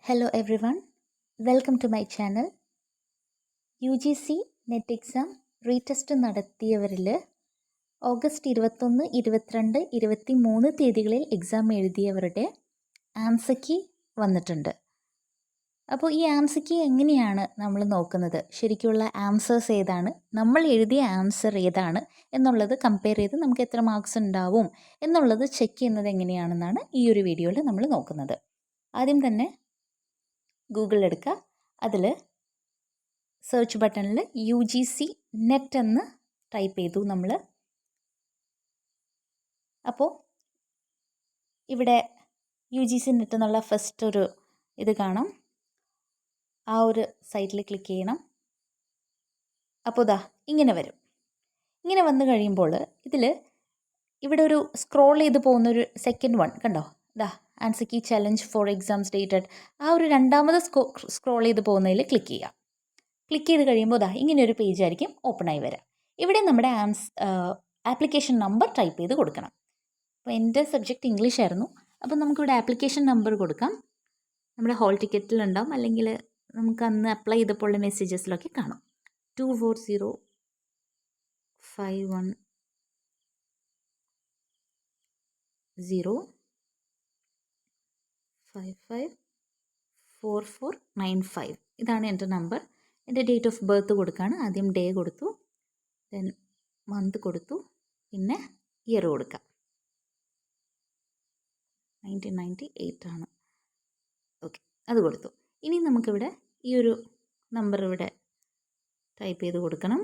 Hello everyone, welcome to my channel. UGC NET exam retest നടത്തിയവരിൽ August 21, 22, 23 തീയതികളിൽ exam എഴുതിയവരുടെ answer key വന്നിട്ടുണ്ട്. അപ്പോൾ ഈ ആൻസർ കീ എങ്ങനെയാണ് നമ്മൾ നോക്കുന്നത്, ശരിക്കുള്ള ആൻസേഴ്സ് ഏതാണ്, നമ്മൾ എഴുതിയ ആൻസർ ഏതാണ് എന്നുള്ളത് കമ്പയർ ചെയ്ത് നമുക്ക് എത്ര മാർക്സ് ഉണ്ടാവും എന്നുള്ളത് ചെക്ക് ചെയ്യുന്നത് എങ്ങനെയാണെന്നാണ് ഈ ഒരു വീഡിയോയിൽ നമ്മൾ നോക്കുന്നത്. ആദ്യം തന്നെ ഗൂഗിൾ എടുക്കുക, അതിൽ സെർച്ച് ബട്ടണിൽ UGC നെറ്റ് എന്ന് ടൈപ്പ് ചെയ്തു നമ്മൾ. അപ്പോൾ ഇവിടെ UGC നെറ്റ് എന്നുള്ള ഫസ്റ്റ് ഒരു ഇത് കാണാം. ആ ഒരു സൈറ്റിൽ ക്ലിക്ക് ചെയ്യണം. അപ്പോൾ ഇതാ ഇങ്ങനെ വരും. ഇങ്ങനെ വന്നു കഴിയുമ്പോൾ ഇതിൽ ഇവിടെ ഒരു സ്ക്രോൾ ചെയ്ത് പോകുന്നൊരു സെക്കൻഡ് വൺ കണ്ടോ, ഇതാ answer key challenge for exams dated. ആ ഒരു രണ്ടാമത് സ്ക്രോൾ ചെയ്ത് പോകുന്നതിൽ ക്ലിക്ക് ചെയ്യുക. ക്ലിക്ക് ചെയ്ത് കഴിയുമ്പോൾ ഇതാ ഇങ്ങനെ ഒരു പേജ് ആയിരിക്കും ഓപ്പൺ ആയി വരിക. ഇവിടെ നമ്മുടെ ആപ്ലിക്കേഷൻ നമ്പർ ടൈപ്പ് ചെയ്ത് കൊടുക്കണം. അപ്പോൾ എൻ്റെ സബ്ജക്റ്റ് ഇംഗ്ലീഷ് ആയിരുന്നു, അപ്പോൾ നമുക്കിവിടെ ആപ്ലിക്കേഷൻ നമ്പർ കൊടുക്കാം. നമ്മുടെ ഹോൾ ടിക്കറ്റിലുണ്ടാവും, അല്ലെങ്കിൽ നമുക്ക് അന്ന് അപ്ലൈ ചെയ്തപ്പോഴുള്ള മെസ്സേജസിലൊക്കെ കാണും. 240510554495. ഇതാണ് എൻ്റെ നമ്പർ. എൻ്റെ ഡേറ്റ് ഓഫ് ബർത്ത് കൊടുക്കുകയാണ്. ആദ്യം ഡേ കൊടുത്തു, ദെൻ മന്ത് കൊടുത്തു, പിന്നെ ഇയർ കൊടുക്കാം. 1998 ആണ്. ഓക്കെ, അത് കൊടുത്തു. ഇനി നമുക്കിവിടെ ഈ ഒരു നമ്പർ ഇവിടെ ടൈപ്പ് ചെയ്ത് കൊടുക്കണം,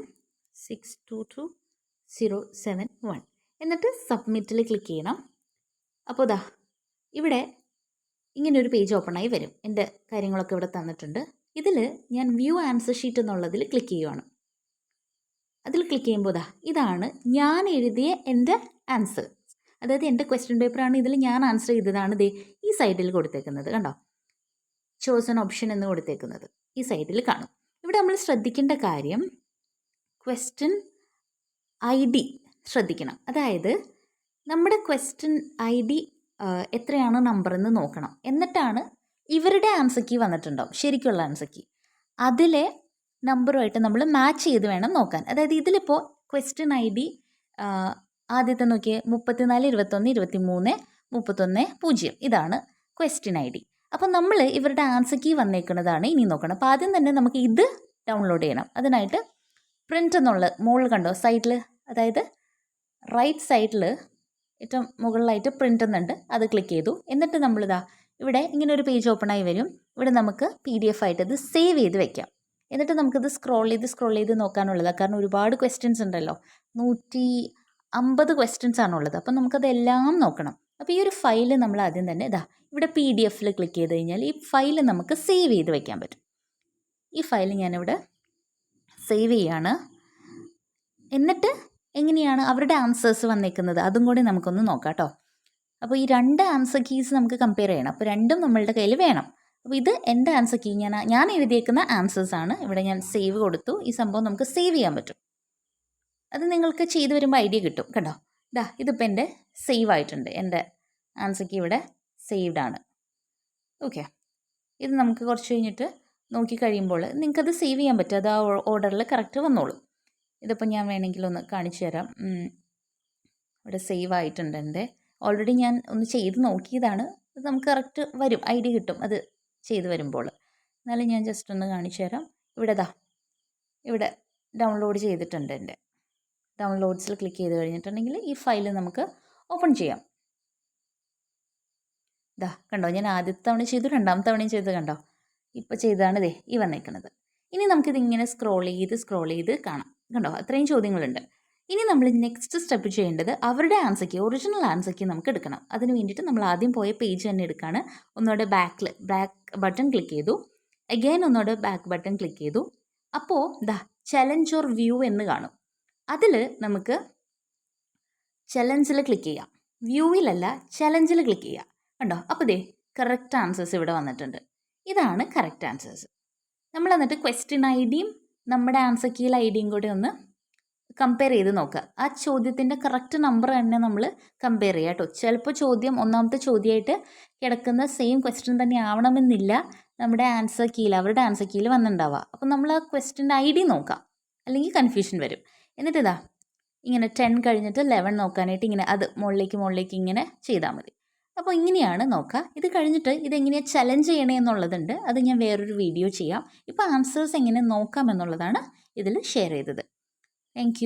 622071. എന്നിട്ട് സബ്മിറ്റിൽ ക്ലിക്ക് ചെയ്യണം. അപ്പോൾ ഇതാ ഇവിടെ ഇങ്ങനൊരു പേജ് ഓപ്പണായി വരും. എൻ്റെ കാര്യങ്ങളൊക്കെ ഇവിടെ തന്നിട്ടുണ്ട്. ഇതിൽ ഞാൻ വ്യൂ ആൻസർ ഷീറ്റ് എന്നുള്ളതിൽ ക്ലിക്ക് ചെയ്യുവാണ്. അതിൽ ക്ലിക്ക് ചെയ്യുമ്പോൾ ഇതാണ് ഞാൻ എഴുതിയ എൻ്റെ ആൻസർ, അതായത് എൻ്റെ ക്വസ്റ്റ്യൻ പേപ്പറാണ്. ഇതിൽ ഞാൻ ആൻസർ ചെയ്തതാണ് ദേ ഈ സൈഡിൽ കൊടുത്തേക്കുന്നത് കണ്ടോ, ചോസൺ ഓപ്ഷൻ എന്ന് കൊടുത്തേക്കുന്നത് ഈ സൈഡിൽ കാണും. ഇവിടെ നമ്മൾ ശ്രദ്ധിക്കേണ്ട കാര്യം ക്വസ്റ്റ്യൻ ID ശ്രദ്ധിക്കണം. അതായത് നമ്മുടെ ക്വസ്റ്റ്യൻ ID എത്രയാണ് നമ്പർ എന്ന് നോക്കണം. എന്നിട്ടാണ് ഇവരുടെ ആൻസർ കീ വന്നിട്ടുണ്ടാവും, ശരിക്കുള്ള ആൻസർ കീ, അതിലെ നമ്പറുമായിട്ട് നമ്മൾ മാച്ച് ചെയ്ത് വേണം നോക്കാൻ. അതായത് ഇതിലിപ്പോൾ ക്വസ്റ്റ്യൻ ID ആദ്യത്തെ നോക്കിയേ 34 21 23 31 0, ഇതാണ് ക്വസ്റ്റ്യൻ ID. അപ്പോൾ നമ്മൾ ഇവരുടെ ആൻസർ കീ വന്നേക്കുന്നതാണ് ഇനി നോക്കണം. അപ്പോൾ ആദ്യം തന്നെ നമുക്ക് ഇത് ഡൗൺലോഡ് ചെയ്യണം. അതിനായിട്ട് പ്രിൻ്റ് എന്നുള്ള മുകളിൽ കണ്ടോ സൈഡിൽ, അതായത് റൈറ്റ് സൈഡിൽ ഏറ്റവും മുകളിലായിട്ട് പ്രിൻ്റ് എന്നുണ്ട്, അത് ക്ലിക്ക് ചെയ്തു. എന്നിട്ട് നമ്മളിതാ ഇവിടെ ഇങ്ങനെ ഒരു പേജ് ഓപ്പണായി വരും. ഇവിടെ നമുക്ക് PDF ആയിട്ട് ഇത് സേവ് ചെയ്ത് വെക്കാം. എന്നിട്ട് നമുക്കിത് സ്ക്രോൾ ചെയ്ത് നോക്കാനുള്ളതാണ്. കാരണം ഒരുപാട് ക്വസ്റ്റ്യൻസ് ഉണ്ടല്ലോ, 150 ക്വസ്റ്റ്യൻസ് ആണുള്ളത്. അപ്പം നമുക്കതെല്ലാം നോക്കണം. അപ്പോൾ ഈ ഒരു ഫയൽ നമ്മൾ ആദ്യം തന്നെ ഇവിടെ PDFൽ ക്ലിക്ക് ചെയ്ത് കഴിഞ്ഞാൽ ഈ ഫയൽ നമുക്ക് സേവ് ചെയ്ത് വെക്കാൻ പറ്റും. ഈ ഫയൽ ഞാനിവിടെ സേവ് ചെയ്യാണ്. എന്നിട്ട് എങ്ങനെയാണ് അവരുടെ ആൻസേഴ്സ് വന്നേക്കുന്നത് അതും കൂടി നമുക്കൊന്ന് നോക്കാം കേട്ടോ. അപ്പോൾ ഈ രണ്ട് ആൻസർ കീസ് നമുക്ക് കമ്പയർ ചെയ്യണം. അപ്പോൾ രണ്ടും നമ്മളുടെ കയ്യിൽ വേണം. അപ്പോൾ ഇത് എൻ്റെ ആൻസർ കീ, ഞാൻ എഴുതിയേക്കുന്ന ആൻസേഴ്സാണ്. ഇവിടെ ഞാൻ സേവ് കൊടുത്തു. ഈ സംഭവം നമുക്ക് സേവ് ചെയ്യാൻ പറ്റും. അത് നിങ്ങൾക്ക് ചെയ്തു വരുമ്പോൾ ഐഡിയ കിട്ടും കണ്ടോ. ഇതിപ്പോൾ എൻ്റെ സേവ് ആയിട്ടുണ്ട്. എൻ്റെ ആൻസർ കീ ഇവിടെ സേവ്ഡ് ആണ്. ഓക്കെ, ഇത് നമുക്ക് കുറച്ച് കഴിഞ്ഞിട്ട് നോക്കി കഴിയുമ്പോൾ നിങ്ങൾക്കത് സേവ് ചെയ്യാൻ പറ്റും. അത് ആ ഓർഡറിൽ കറക്റ്റ് വന്നോളും. ഇതിപ്പോൾ ഞാൻ വേണമെങ്കിൽ ഒന്ന് കാണിച്ചു തരാം. ഇവിടെ സേവ് ആയിട്ടുണ്ട് എൻ്റെ. ഓൾറെഡി ഞാൻ ഒന്ന് ചെയ്ത് നോക്കിയതാണ്. അത് നമുക്ക് കറക്റ്റ് വരും, ഐഡിയ കിട്ടും അത് ചെയ്ത് വരുമ്പോൾ. എന്നാലും ഞാൻ ജസ്റ്റ് ഒന്ന് കാണിച്ചു തരാം. ഇവിടെ ഡൗൺലോഡ് ചെയ്തിട്ടുണ്ട്. എൻ്റെ ഡൗൺലോഡ്സിൽ ക്ലിക്ക് ചെയ്ത് കഴിഞ്ഞിട്ടുണ്ടെങ്കിൽ ഈ ഫയൽ നമുക്ക് ഓപ്പൺ ചെയ്യാം. കണ്ടോ, ഞാൻ ആദ്യത്തെ തവണ ചെയ്തു, രണ്ടാമത്തെ തവണയും ചെയ്ത് കണ്ടോ. ഇപ്പോൾ ചെയ്താണ് ഈ വന്നേക്കുന്നത്. ഇനി നമുക്കിത് ഇങ്ങനെ സ്ക്രോൾ ചെയ്ത് കാണാം. കണ്ടോ, അത്രയും ചോദ്യങ്ങളുണ്ട്. ഇനി നമ്മൾ നെക്സ്റ്റ് സ്റ്റെപ്പ് ചെയ്യേണ്ടത് അവരുടെ answer key, original answer key നമുക്ക് എടുക്കണം. അതിന് വേണ്ടിയിട്ട് നമ്മൾ ആദ്യം പോയ പേജ് തന്നെ എടുക്കുകയാണ്. ഒന്നുകൂടെ ബാക്ക് ബട്ടൺ ക്ലിക്ക് ചെയ്തു, അഗൈൻ ഒന്നുകൂടെ ബാക്ക് ബട്ടൺ ക്ലിക്ക് ചെയ്തു. അപ്പോൾ ചലഞ്ച് ഓർ വ്യൂ എന്ന് കാണും. അതിൽ നമുക്ക് ചലഞ്ചിൽ ക്ലിക്ക് ചെയ്യാം. വ്യൂവിലല്ല, ചലഞ്ചിൽ ക്ലിക്ക് ചെയ്യാം. കണ്ടോ, അപ്പോൾ കറക്റ്റ് ആൻസേഴ്സ് ഇവിടെ വന്നിട്ടുണ്ട്. ഇതാണ് കറക്റ്റ് ആൻസേഴ്സ്. നമ്മൾ എന്നിട്ട് ക്വസ്റ്റ്യൻ IDയും നമ്മുടെ ആൻസർ കീയിലെ IDയും കൂടി ഒന്ന് കമ്പയർ ചെയ്ത് നോക്കുക. ആ ചോദ്യത്തിൻ്റെ കറക്റ്റ് നമ്പർ തന്നെ നമ്മൾ കമ്പയർ ചെയ്യുക കേട്ടോ. ചിലപ്പോൾ ഒന്നാമത്തെ ചോദ്യമായിട്ട് കിടക്കുന്ന സെയിം ക്വസ്റ്റ്യൻ തന്നെ ആവണമെന്നില്ല. നമ്മുടെ ആൻസർ കീയിൽ അവരുടെ ആൻസർ കീയിൽ വന്നിട്ടുണ്ടാവുക. അപ്പോൾ നമ്മൾ ആ ക്വസ്റ്റ്യൻ്റെ ഐ ഡി നോക്കാം, അല്ലെങ്കിൽ കൺഫ്യൂഷൻ വരും. എന്നിട്ട് ഇതാ ഇങ്ങനെ 10 കഴിഞ്ഞിട്ട് 11 നോക്കാനായിട്ട് ഇങ്ങനെ അത് മുകളിലേക്ക് ഇങ്ങനെ ചെയ്താൽ മതി. അപ്പോൾ ഇങ്ങനെയാണ് നോക്കുക. ഇത് കഴിഞ്ഞിട്ട് ഇതെങ്ങനെയാണ് ചലഞ്ച് ചെയ്യണേ എന്നുള്ളതുണ്ട്, അത് ഞാൻ വേറൊരു വീഡിയോ ചെയ്യാം. ഇപ്പോൾ ആൻസേഴ്സ് എങ്ങനെ നോക്കാം എന്നുള്ളതാണ് ഇതിൽ ഷെയർ ചെയ്തത്. താങ്ക്